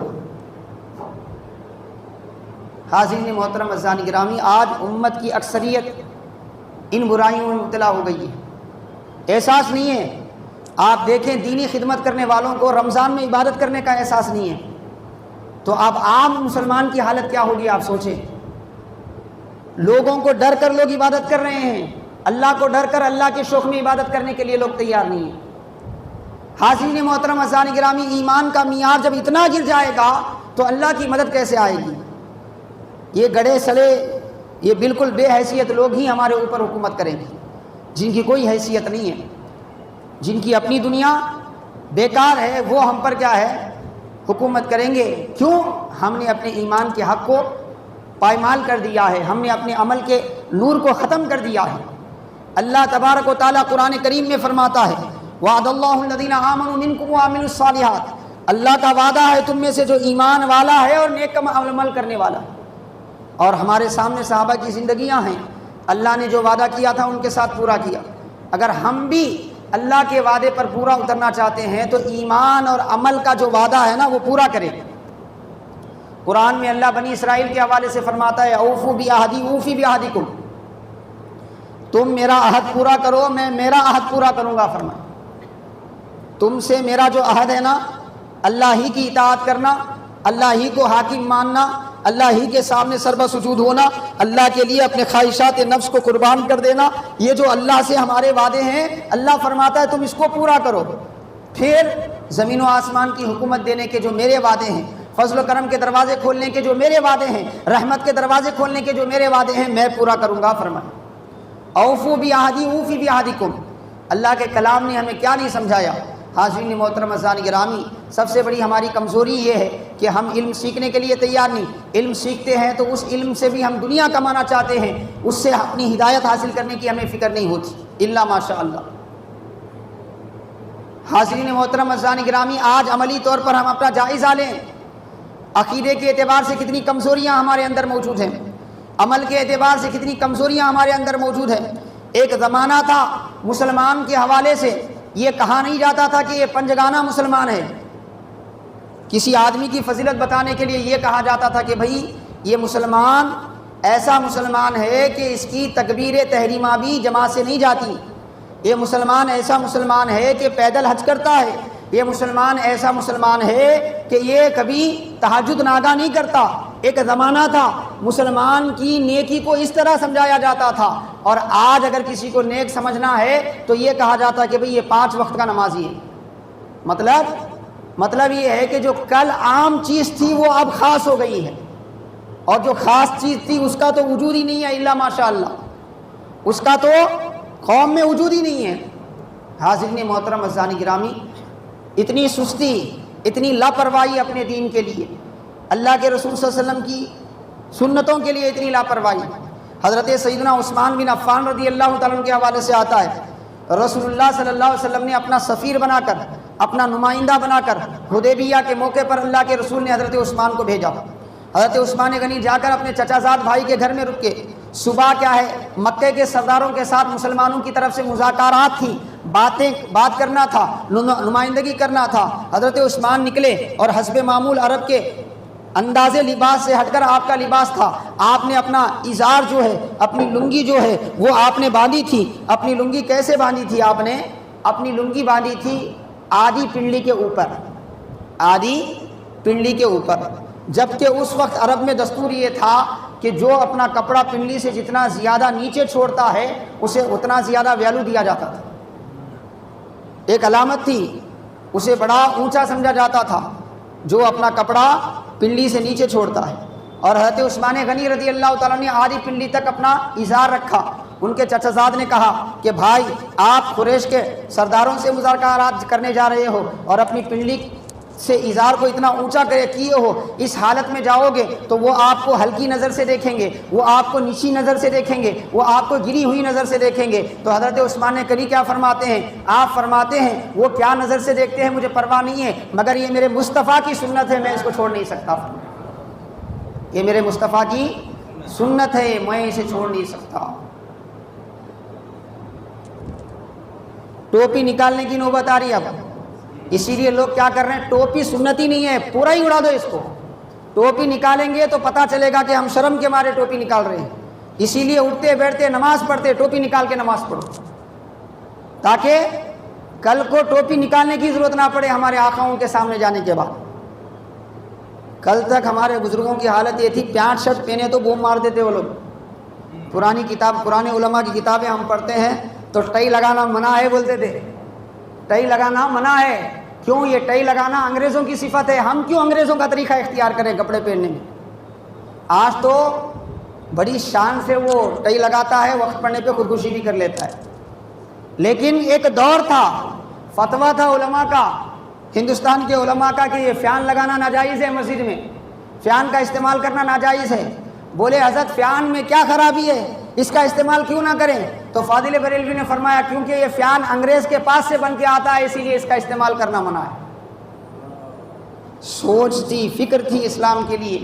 حاضرین محترم عزیزان گرامی، آج امت کی اکثریت ان برائیوں میں مبتلا ہو گئی ہے، احساس نہیں ہے۔ آپ دیکھیں دینی خدمت کرنے والوں کو رمضان میں عبادت کرنے کا احساس نہیں ہے، تو اب عام مسلمان کی حالت کیا ہوگی آپ سوچیں۔ لوگوں کو ڈر کر لوگ عبادت کر رہے ہیں، اللہ کو ڈر کر اللہ کے شوق میں عبادت کرنے کے لیے لوگ تیار نہیں ہیں۔ حاضرین محترم عزیزان گرامی، ایمان کا معیار جب اتنا گر جائے گا تو اللہ کی مدد کیسے آئے گی؟ یہ گڑے سڑے، یہ بالکل بے حیثیت لوگ ہی ہمارے اوپر حکومت کریں گے، جن کی کوئی حیثیت نہیں ہے، جن کی اپنی دنیا بیکار ہے، وہ ہم پر کیا ہے حکومت کریں گے۔ کیوں؟ ہم نے اپنے ایمان کے حق کو پائمال کر دیا ہے، ہم نے اپنے عمل کے نور کو ختم کر دیا ہے۔ اللہ تبارک و تعالیٰ قرآن کریم میں فرماتا ہے وعد اللہ الذین آمنوا منکم وعملوا الصالحات، اللہ کا وعدہ ہے تم میں سے جو ایمان والا ہے اور نیک عمل کرنے والا ہے۔ اور ہمارے سامنے صحابہ کی زندگیاں ہیں، اللہ نے جو وعدہ کیا تھا ان کے ساتھ پورا کیا۔ اگر ہم بھی اللہ کے وعدے پر پورا اترنا چاہتے ہیں تو ایمان اور عمل کا جو وعدہ ہے نا وہ پورا کریں۔ قرآن میں اللہ بنی اسرائیل کے حوالے سے فرماتا ہے اوفو بعہدی اوفی بعہدکم، تم میرا عہد پورا کرو میں میرا عہد پورا کروں گا۔ فرمایا تم سے میرا جو عہد ہے نا، اللہ ہی کی اطاعت کرنا، اللہ ہی کو حاکم ماننا، اللہ ہی کے سامنے سربہ سجود ہونا، اللہ کے لیے اپنے خواہشات نفس کو قربان کر دینا، یہ جو اللہ سے ہمارے وعدے ہیں اللہ فرماتا ہے تم اس کو پورا کرو۔ پھر زمین و آسمان کی حکومت دینے کے جو میرے وعدے ہیں، فضل و کرم کے دروازے کھولنے کے جو میرے وعدے ہیں، رحمت کے دروازے کھولنے کے جو میرے وعدے ہیں میں پورا کروں گا۔ فرمایا اوفو بعہدی اوفی بعہدکم، اللہ کے کلام نے ہمیں کیا نہیں سمجھایا۔ حاضرین محترم عزیزان گرامی، سب سے بڑی ہماری کمزوری یہ ہے کہ ہم علم سیکھنے کے لیے تیار نہیں، علم سیکھتے ہیں تو اس علم سے بھی ہم دنیا کمانا چاہتے ہیں، اس سے اپنی ہدایت حاصل کرنے کی ہمیں فکر نہیں ہوتی الا ماشاء اللہ۔ حاضرین محترم عزیزان گرامی، آج عملی طور پر ہم اپنا جائزہ لیں، عقیدے کے اعتبار سے کتنی کمزوریاں ہمارے اندر موجود ہیں، عمل کے اعتبار سے کتنی کمزوریاں ہمارے اندر موجود ہیں۔ ایک زمانہ تھا مسلمان کے حوالے سے یہ کہا نہیں جاتا تھا کہ یہ پنجگانہ مسلمان ہے، کسی آدمی کی فضیلت بتانے کے لیے یہ کہا جاتا تھا کہ بھائی یہ مسلمان ایسا مسلمان ہے کہ اس کی تکبیر تحریمہ بھی جماعت سے نہیں جاتی، یہ مسلمان ایسا مسلمان ہے کہ پیدل حج کرتا ہے، یہ مسلمان ایسا مسلمان ہے کہ یہ کبھی تہجد ناگاہ نہیں کرتا۔ ایک زمانہ تھا مسلمان کی نیکی کو اس طرح سمجھایا جاتا تھا، اور آج اگر کسی کو نیک سمجھنا ہے تو یہ کہا جاتا ہے کہ بھئی یہ 5 وقت کا نمازی ہے۔ مطلب یہ ہے کہ جو کل عام چیز تھی وہ اب خاص ہو گئی ہے، اور جو خاص چیز تھی اس کا تو وجود ہی نہیں ہے الا ماشاء اللہ، اس کا تو قوم میں وجود ہی نہیں ہے۔ حاضرین محترم عزیزان گرامی، اتنی سستی، اتنی لاپرواہی اپنے دین کے لیے، اللہ کے رسول صلی اللہ علیہ وسلم کی سنتوں کے لیے اتنی لاپرواہی۔ حضرت سیدنا عثمان بن عفان رضی اللہ تعالیٰ عنہ کے حوالے سے آتا ہے رسول اللہ صلی اللہ علیہ وسلم نے اپنا سفیر بنا کر، اپنا نمائندہ بنا کر حدیبیہ کے موقع پر اللہ کے رسول نے حضرت عثمان کو بھیجا۔ حضرت عثمان غنی جا کر اپنے چچا زاد بھائی کے گھر میں رکے، صبح کیا ہے مکے کے سرداروں کے ساتھ مسلمانوں کی طرف سے مذاکرات تھی، بات کرنا تھا، نمائندگی کرنا تھا۔ حضرت عثمان نکلے اور حسب معمول عرب کے انداز لباس سے ہٹ کر آپ کا لباس تھا، آپ نے اپنا ازار جو ہے، اپنی لنگی جو ہے وہ آپ نے باندھی تھی۔ اپنی لنگی کیسے باندھی تھی؟ آپ نے اپنی لنگی باندھی تھی آدھی پنڈلی کے اوپر، آدھی پنڈلی کے اوپر، جبکہ اس وقت عرب میں دستور یہ تھا کہ جو اپنا کپڑا پنڈلی سے جتنا زیادہ نیچے چھوڑتا ہے اسے اتنا زیادہ ویلو دیا جاتا تھا، ایک علامت تھی، اسے بڑا اونچا سمجھا جاتا تھا جو اپنا کپڑا پنڈلی سے نیچے چھوڑتا ہے۔ اور حضرت عثمان غنی رضی اللہ تعالیٰ نے آدھی پنڈلی تک اپنا ازار رکھا۔ ان کے چچا زاد نے کہا کہ بھائی آپ قریش کے سرداروں سے مذاکرات کرنے جا رہے ہو اور اپنی پنڈلی سے ازار کو اتنا اونچا کیے ہو، اس حالت میں جاؤ گے تو وہ آپ کو ہلکی نظر سے دیکھیں گے، وہ آپ کو نیچی نظر سے دیکھیں گے، وہ آپ کو گری ہوئی نظر سے دیکھیں گے۔ تو حضرت عثمان غنی کیا فرماتے ہیں؟ آپ فرماتے ہیں وہ کیا نظر سے دیکھتے ہیں مجھے پرواہ نہیں ہے، مگر یہ میرے مصطفیٰ کی سنت ہے، میں اس کو چھوڑ نہیں سکتا، یہ میرے مصطفیٰ کی سنت ہے، میں اسے چھوڑ نہیں سکتا۔ ٹوپی نکالنے کی نوبت آ رہی ہے اب، اسی لیے لوگ کیا کر رہے ہیں، ٹوپی سنتی نہیں ہے، پورا ہی اڑا دو اس کو۔ ٹوپی نکالیں گے تو پتہ چلے گا کہ ہم شرم کے مارے ٹوپی نکال رہے ہیں، اسی لیے اٹھتے بیٹھتے نماز پڑھتے ٹوپی نکال کے نماز پڑھو، تاکہ کل کو ٹوپی نکالنے کی ضرورت نہ پڑے ہمارے آقاؤں کے سامنے جانے کے بعد۔ کل تک ہمارے بزرگوں کی حالت یہ تھی، پینٹ شرٹ پہنے تو بوم مار دیتے وہ لوگ۔ پرانے علماء کی کتابیں ہم پڑھتے ہیں تو ٹائی لگانا منع ہے بولتے تھے، ٹائی لگانا منع ہے۔ کیوں؟ یہ ٹائی لگانا انگریزوں کی صفت ہے، ہم کیوں انگریزوں کا طریقہ اختیار کریں کپڑے پہننے میں؟ آج تو بڑی شان سے وہ ٹائی لگاتا ہے، وقت پڑنے پہ خودکشی بھی کر لیتا ہے۔ لیکن ایک دور تھا، فتویٰ تھا علماء کا، ہندوستان کے علماء کا، کہ یہ فین لگانا ناجائز ہے، مسجد میں فین کا استعمال کرنا ناجائز ہے۔ بولے حضرت فین میں کیا خرابی ہے، اس کا استعمال کیوں نہ کریں؟ تو فاضل بریلوی نے فرمایا کیونکہ یہ فین انگریز کے پاس سے بن کے آتا ہے، اسی لیے اس کا استعمال کرنا منع ہے۔ سوچ تھی، فکر تھی اسلام کے لیے،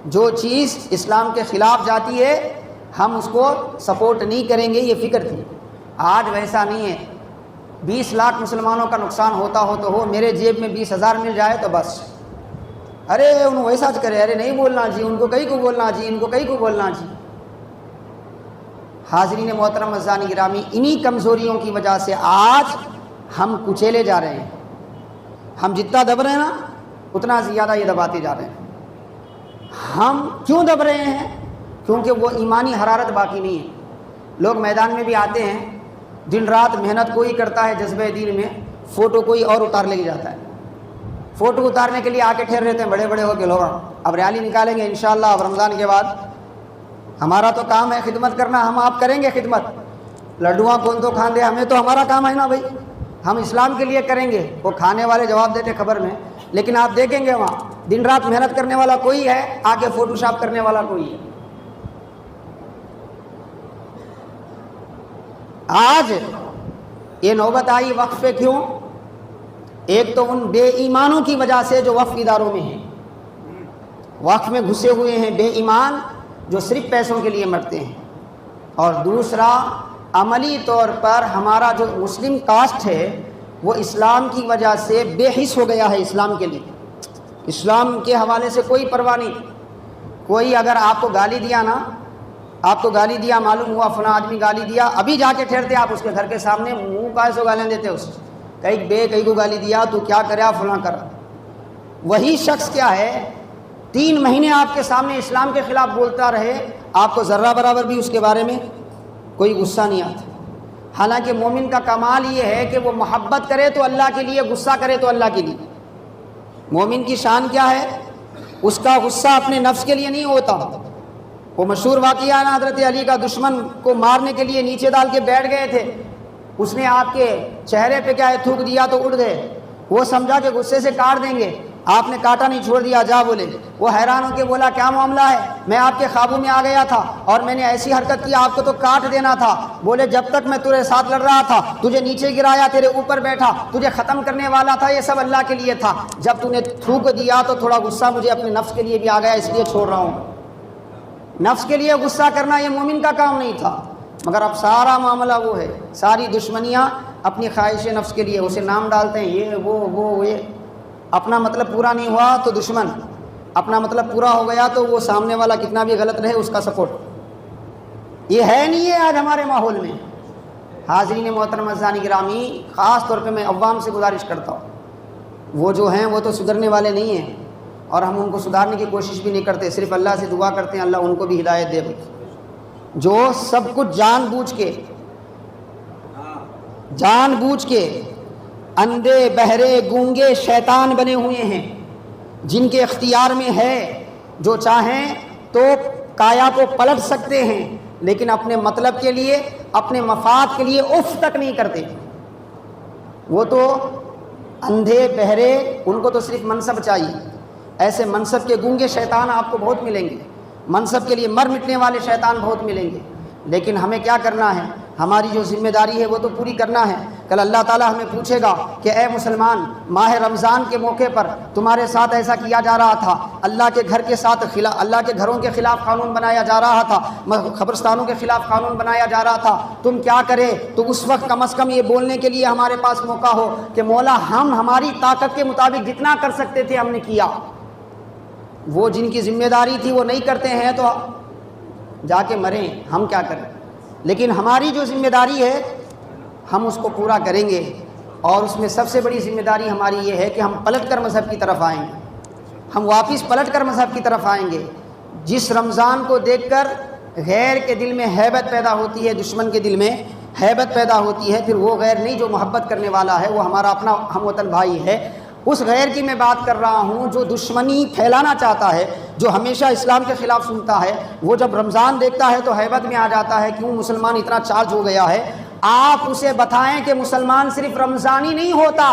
جو چیز اسلام کے خلاف جاتی ہے ہم اس کو سپورٹ نہیں کریں گے، یہ فکر تھی۔ آج ویسا نہیں ہے، 20 لاکھ مسلمانوں کا نقصان ہوتا ہو تو ہو، میرے جیب میں 20,000 مل جائے تو بس ارے انہوں ویسا چ کرے، ارے نہیں بولنا جی، ان کو کہیں کو بولنا جی، ان کو کہیں کو بولنا جی۔ حاضرین محترم عزیزان گرامی، انہی کمزوریوں کی وجہ سے آج ہم کچیلے جا رہے ہیں۔ ہم جتنا دب رہے ہیں نا اتنا زیادہ یہ دباتے جا رہے ہیں۔ ہم کیوں دب رہے ہیں؟ کیونکہ وہ ایمانی حرارت باقی نہیں ہے۔ لوگ میدان میں بھی آتے ہیں، دن رات محنت کوئی کرتا ہے جذبہ دین میں، فوٹو کوئی اور اتار لے کے جاتا ہے۔ فوٹو اتارنے کے لیے آ کے ٹھہر رہتے ہیں بڑے بڑے ہو کے لوگ۔ اب ریلی نکالیں گے انشاءاللہ اب رمضان کے بعد۔ ہمارا تو کام ہے خدمت کرنا، ہم آپ کریں گے خدمت۔ لڈوਆਂ کون تو کھان دے، ہمیں تو ہمارا کام ہے نا بھائی، ہم اسلام کے لیے کریں گے۔ وہ کھانے والے جواب دیتے خبر میں، لیکن آپ دیکھیں گے وہاں دن رات محنت کرنے والا کوئی ہے، آ کے فوٹو شاپ کرنے والا کوئی ہے۔ آج یہ نوبت آئی وقف پہ، کیوں؟ ایک تو ان بے ایمانوں کی وجہ سے جو وقف اداروں میں ہیں، وقف میں گھسے ہوئے ہیں بے ایمان جو صرف پیسوں کے لیے مرتے ہیں، اور دوسرا عملی طور پر ہمارا جو مسلم کاسٹ ہے وہ اسلام کی وجہ سے بے حس ہو گیا ہے اسلام کے لیے۔ اسلام کے حوالے سے کوئی پرواہ نہیں۔ کوئی اگر آپ کو گالی دیا نا، آپ کو گالی دیا، معلوم ہوا فلاں آدمی گالی دیا، ابھی جا کے ٹھہرتے آپ اس کے گھر کے سامنے، منہ کا ایسو گالیاں دیتے اس کئی بے کئی کو گالی دیا، تو کیا کرا فلاں کرا۔ وہی شخص کیا ہے 3 مہینے آپ کے سامنے اسلام کے خلاف بولتا رہے، آپ کو ذرہ برابر بھی اس کے بارے میں کوئی غصہ نہیں آتا۔ حالانکہ مومن کا کمال یہ ہے کہ وہ محبت کرے تو اللہ کے لیے، غصہ کرے تو اللہ کے لیے۔ مومن کی شان کیا ہے؟ اس کا غصہ اپنے نفس کے لیے نہیں ہوتا۔ وہ مشہور واقعہ ہے نا، حضرت علی کا دشمن کو مارنے کے لیے نیچے ڈال کے بیٹھ گئے تھے، اس نے آپ کے چہرے پہ کیا ہے تھوک دیا تو اڑ گئے۔ وہ سمجھا کہ غصے سے کاٹ دیں گے، آپ نے کاٹا نہیں، چھوڑ دیا، جا بولے۔ وہ حیران ہو کے بولا کیا معاملہ ہے؟ میں آپ کے خوابوں میں آ گیا تھا اور میں نے ایسی حرکت کی، آپ کو تو کاٹ دینا تھا۔ بولے جب تک میں تیرے ساتھ لڑ رہا تھا، تجھے نیچے گرایا، تیرے اوپر بیٹھا، تجھے ختم کرنے والا تھا، یہ سب اللہ کے لیے تھا۔ جب تو نے تھوک دیا تو تھوڑا غصہ مجھے اپنے نفس کے لیے بھی آ گیا، اس لیے چھوڑ رہا ہوں۔ نفس کے لیے غصہ کرنا یہ مومن کا کام نہیں تھا، مگر اب سارا معاملہ وہ ہے، ساری دشمنیاں اپنی خواہش نفس کے لیے، اسے نام ڈالتے ہیں یہ وہ یہ۔ اپنا مطلب پورا نہیں ہوا تو دشمن، اپنا مطلب پورا ہو گیا تو وہ سامنے والا کتنا بھی غلط رہے اس کا سپورٹ۔ یہ ہے نہیں ہے آج ہمارے ماحول میں۔ حاضرین محترم عزیزان گرامی، خاص طور پہ میں عوام سے گزارش کرتا ہوں، وہ جو ہیں وہ تو سدھرنے والے نہیں ہیں، اور ہم ان کو سدھارنے کی کوشش بھی نہیں کرتے، صرف اللہ سے دعا کرتے ہیں اللہ ان کو بھی ہدایت دے۔ جو سب کچھ جان بوجھ کے اندھے بہرے گونگے شیطان بنے ہوئے ہیں، جن کے اختیار میں ہے جو چاہیں تو کایا کو پلٹ سکتے ہیں، لیکن اپنے مطلب کے لیے، اپنے مفاد کے لیے اف تک نہیں کرتے۔ وہ تو اندھے بہرے، ان کو تو صرف منصب چاہیے۔ ایسے منصب کے گونگے شیطان آپ کو بہت ملیں گے، منصب کے لیے مر مٹنے والے شیطان بہت ملیں گے، لیکن ہمیں کیا کرنا ہے؟ ہماری جو ذمہ داری ہے وہ تو پوری کرنا ہے۔ کل اللہ تعالیٰ ہمیں پوچھے گا کہ اے مسلمان، ماہ رمضان کے موقع پر تمہارے ساتھ ایسا کیا جا رہا تھا، اللہ کے گھر کے ساتھ اللہ کے گھروں کے خلاف قانون بنایا جا رہا تھا، قبرستانوں کے خلاف قانون بنایا جا رہا تھا، تم کیا کرے؟ تو اس وقت کم از کم یہ بولنے کے لیے ہمارے پاس موقع ہو کہ مولا ہم ہماری طاقت کے مطابق جتنا کر سکتے تھے ہم نے کیا۔ وہ جن کی ذمہ داری تھی وہ نہیں کرتے ہیں تو جا کے مریں، ہم کیا کریں؟ لیکن ہماری جو ذمہ داری ہے ہم اس کو پورا کریں گے، اور اس میں سب سے بڑی ذمہ داری ہماری یہ ہے کہ ہم پلٹ کر مذہب کی طرف آئیں گے، ہم واپس پلٹ کر مذہب کی طرف آئیں گے۔ جس رمضان کو دیکھ کر غیر کے دل میں ہیبت پیدا ہوتی ہے، دشمن کے دل میں ہیبت پیدا ہوتی ہے، پھر وہ غیر نہیں جو محبت کرنے والا ہے، وہ ہمارا اپنا ہم وطن بھائی ہے۔ اس غیر کی میں بات کر رہا ہوں جو دشمنی پھیلانا چاہتا ہے، جو ہمیشہ اسلام کے خلاف سنتا ہے، وہ جب رمضان دیکھتا ہے تو ہیبت میں آ جاتا ہے، کیوں مسلمان اتنا چارج ہو گیا ہے۔ آپ اسے بتائیں کہ مسلمان صرف رمضانی نہیں ہوتا،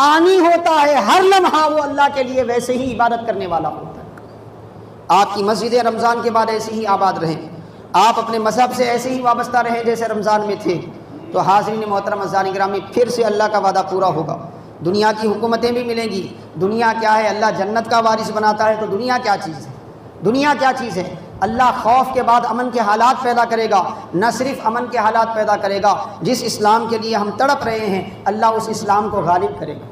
آنی ہوتا ہے، ہر لمحہ وہ اللہ کے لیے ویسے ہی عبادت کرنے والا ہوتا ہے۔ آپ کی مسجدیں رمضان کے بعد ایسی ہی آباد رہیں، آپ اپنے مذہب سے ایسے ہی وابستہ رہیں جیسے رمضان میں تھے، تو حاضرین محترم عزیزان گرامی پھر سے اللہ کا وعدہ پورا ہوگا، دنیا کی حکومتیں بھی ملیں گی۔ دنیا کیا ہے؟ اللہ جنت کا وارث بناتا ہے، تو دنیا کیا چیز ہے؟ دنیا کیا چیز ہے؟ اللہ خوف کے بعد امن کے حالات پیدا کرے گا، نہ صرف امن کے حالات پیدا کرے گا، جس اسلام کے لیے ہم تڑپ رہے ہیں اللہ اس اسلام کو غالب کرے گا،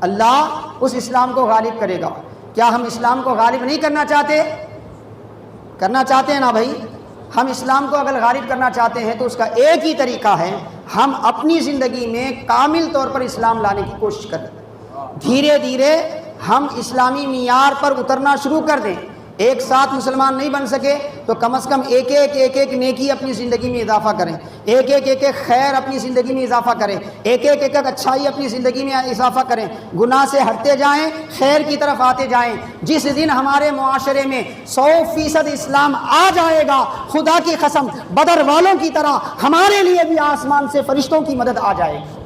اللہ اس اسلام کو غالب کرے گا۔ کیا ہم اسلام کو غالب نہیں کرنا چاہتے؟ کرنا چاہتے ہیں نا بھائی. ہم اسلام کو اگر غالب کرنا چاہتے ہیں تو اس کا ایک ہی طریقہ ہے، ہم اپنی زندگی میں کامل طور پر اسلام لانے کی کوشش کریں. دھیرے دھیرے ہم اسلامی معیار پر اترنا شروع کر دیں. ایک ساتھ مسلمان نہیں بن سکے تو کم از کم ایک ایک نیکی اپنی زندگی میں اضافہ کریں، ایک ایک خیر اپنی زندگی میں اضافہ کریں، ایک ایک اچھائی اپنی زندگی میں اضافہ کریں. گناہ سے ہٹتے جائیں، خیر کی طرف آتے جائیں. جس دن ہمارے معاشرے میں 100% اسلام آ جائے گا، خدا کی قسم بدر والوں کی طرح ہمارے لیے بھی آسمان سے فرشتوں کی مدد آ جائے گی،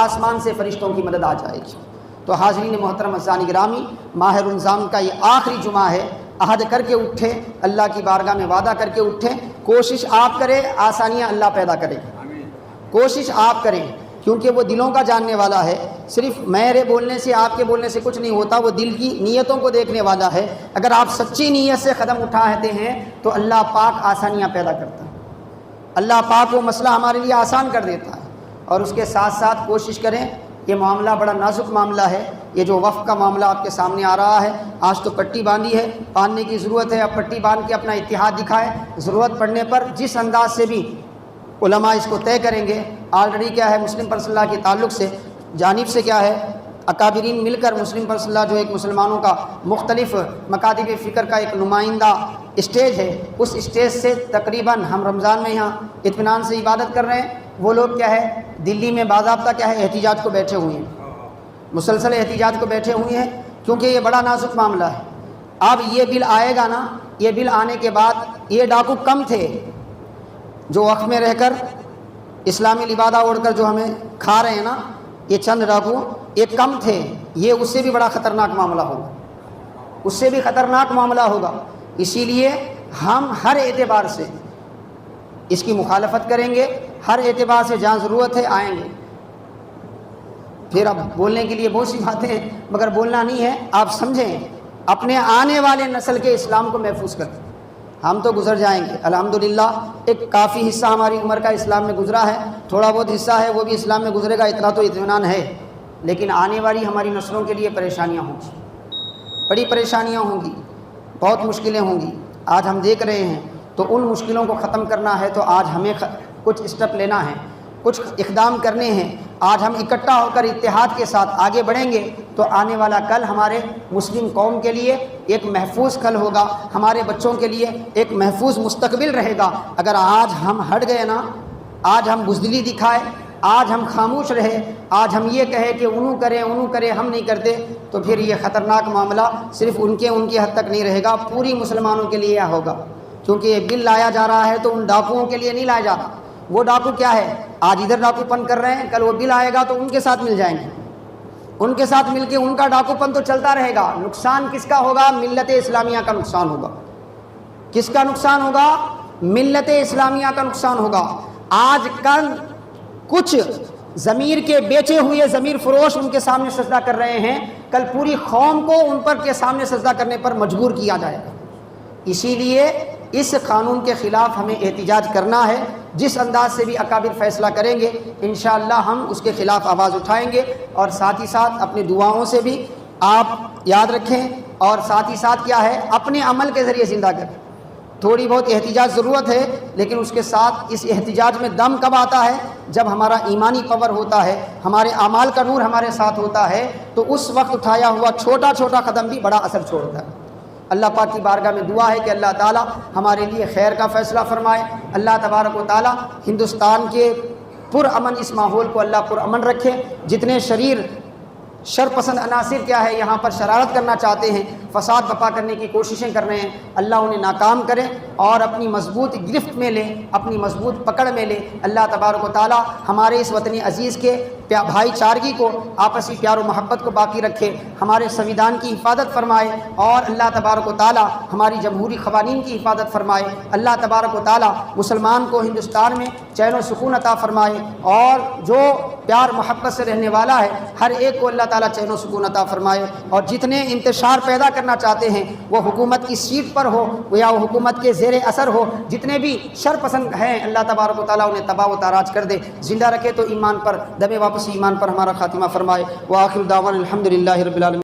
آسمان سے فرشتوں کی مدد آ جائے گی. تو حاضرین محترم عزیزان گرامی، ماہ رمضان کا یہ آخری جمعہ ہے. عہد کر کے اٹھیں، اللہ کی بارگاہ میں وعدہ کر کے اٹھیں. کوشش آپ کریں، آسانیاں اللہ پیدا کرے. کوشش آپ کریں، کیونکہ وہ دلوں کا جاننے والا ہے. صرف میرے بولنے سے، آپ کے بولنے سے کچھ نہیں ہوتا، وہ دل کی نیتوں کو دیکھنے والا ہے. اگر آپ سچی نیت سے قدم اٹھاتے ہیں تو اللہ پاک آسانیاں پیدا کرتا ہے. اللہ پاک وہ مسئلہ ہمارے لیے آسان کر دیتا ہے. اور اس کے ساتھ ساتھ کوشش کریں، یہ معاملہ بڑا نازک معاملہ ہے. یہ جو وقف کا معاملہ آپ کے سامنے آ رہا ہے، آج تو پٹی باندھی ہے، باندھنے کی ضرورت ہے. اب پٹی باندھ کے اپنا اتحاد دکھائے. ضرورت پڑنے پر جس انداز سے بھی علماء اس کو طے کریں گے. آلریڈی کیا ہے، مسلم پرسنل لاء کے تعلق سے جانب سے کیا ہے، اکابرین مل کر مسلم پرسنل لاء جو ایک مسلمانوں کا مختلف مکاتب فکر کا ایک نمائندہ اسٹیج ہے، اس اسٹیج سے تقریباً ہم رمضان میں یہاں اطمینان سے عبادت کر رہے ہیں. وہ لوگ کیا ہے، دلی میں باضابطہ کیا ہے احتجاج کو بیٹھے ہوئے ہیں، مسلسل احتجاج کو بیٹھے ہوئے ہیں، کیونکہ یہ بڑا نازک معاملہ ہے. اب یہ بل آئے گا نا، یہ بل آنے کے بعد یہ ڈاکو کم تھے جو وقف میں رہ کر اسلامی لبادہ اوڑھ کر جو ہمیں کھا رہے ہیں نا، یہ چند ڈاکو یہ کم تھے. یہ اس سے بھی بڑا خطرناک معاملہ ہوگا، اس سے بھی خطرناک معاملہ ہوگا. اسی لیے ہم ہر اعتبار سے اس کی مخالفت کریں گے، ہر اعتبار سے جہاں ضرورت ہے آئیں گے. پھر اب بولنے کے لیے بہت سی باتیں ہیں، مگر بولنا نہیں ہے. آپ سمجھیں، اپنے آنے والے نسل کے اسلام کو محفوظ کریں. ہم تو گزر جائیں گے الحمدللہ، ایک کافی حصہ ہماری عمر کا اسلام میں گزرا ہے، تھوڑا بہت حصہ ہے وہ بھی اسلام میں گزرے گا، اتنا تو اطمینان ہے. لیکن آنے والی ہماری نسلوں کے لیے پریشانیاں ہوں گی، بڑی پریشانیاں ہوں گی، بہت مشکلیں ہوں گی. آج ہم دیکھ رہے ہیں، تو ان مشکلوں کو ختم کرنا ہے تو آج ہمیں کچھ اسٹیپ لینا ہے، کچھ اقدام کرنے ہیں. آج ہم اکٹھا ہو کر اتحاد کے ساتھ آگے بڑھیں گے تو آنے والا کل ہمارے مسلم قوم کے لیے ایک محفوظ کل ہوگا، ہمارے بچوں کے لیے ایک محفوظ مستقبل رہے گا. اگر آج ہم ہٹ گئے نا، آج ہم بزدلی دکھائے، آج ہم خاموش رہے، آج ہم یہ کہے کہ انہوں کریں ہم نہیں کرتے، تو پھر یہ خطرناک معاملہ صرف ان کے حد تک نہیں رہے گا، پوری مسلمانوں کے لیے ہوگا. کیونکہ یہ بل لایا جا رہا ہے تو ان ڈاکوؤں کے لیے نہیں لایا جا رہا. وہ ڈاکو کیا ہے، آج ادھر ڈاکو پن کر رہے ہیں، کل وہ بل آئے گا تو ان کے ساتھ مل جائیں گے، ان کے ساتھ مل کے ان کا ڈاکو پن تو چلتا رہے گا. نقصان کس کا ہوگا؟ ملت اسلامیہ کا نقصان ہوگا. کس کا نقصان ہوگا؟ ملت اسلامیہ کا نقصان ہوگا. آج کل کچھ ضمیر کے بیچے ہوئے ضمیر فروش ان کے سامنے سجدہ کر رہے ہیں، کل پوری قوم کو ان پر کے سامنے سجدہ کرنے پر مجبور کیا جائے گا. اسی لیے اس قانون کے خلاف ہمیں احتجاج کرنا ہے. جس انداز سے بھی اکابر فیصلہ کریں گے انشاءاللہ ہم اس کے خلاف آواز اٹھائیں گے. اور ساتھ ہی ساتھ اپنی دعاؤں سے بھی آپ یاد رکھیں، اور ساتھ ہی ساتھ کیا ہے، اپنے عمل کے ذریعے زندہ کریں. تھوڑی بہت احتجاج ضرورت ہے، لیکن اس کے ساتھ اس احتجاج میں دم کب آتا ہے؟ جب ہمارا ایمانی پاور ہوتا ہے، ہمارے اعمال کا نور ہمارے ساتھ ہوتا ہے، تو اس وقت اٹھایا ہوا چھوٹا چھوٹا قدم بھی بڑا اثر چھوڑتا ہے. اللہ پاک کی بارگاہ میں دعا ہے کہ اللہ تعالیٰ ہمارے لیے خیر کا فیصلہ فرمائے. اللہ تبارک و تعالیٰ ہندوستان کے پرامن اس ماحول کو اللہ پرامن رکھے. جتنے شر پسند عناصر کیا ہے یہاں پر شرارت کرنا چاہتے ہیں، فساد بپا کرنے کی کوششیں کر رہے ہیں، اللہ انہیں ناکام کرے اور اپنی مضبوط گرفت میں لے، اپنی مضبوط پکڑ میں لے. اللہ تبارک و تعالیٰ ہمارے اس وطن عزیز کے بھائی چارگی کو، آپسی پیار و محبت کو باقی رکھے، ہمارے سنویدھان کی حفاظت فرمائے، اور اللہ تبارک و تعالیٰ ہماری جمہوری قوانین کی حفاظت فرمائے. اللہ تبارک و تعالیٰ مسلمان کو ہندوستان میں چین و سکون عطا فرمائے، اور جو پیار محبت سے رہنے والا ہے ہر ایک کو اللہ تعالیٰ چین و سکون عطا فرمائے. اور جتنے انتشار پیدا کرنا چاہتے ہیں وہ حکومت کی سیٹ پر ہو یا وہ حکومت کے زیر اثر ہو، جتنے بھی شر پسند ہیں اللہ تبارک و تعالیٰ انہیں تباہ و تاراج کر دے. زندہ رکھے تو ایمان پر، دم واپس ایمان پر ہمارا خاتمہ فرمائے. وآخر دعوانا الحمدللہ رب العالمین.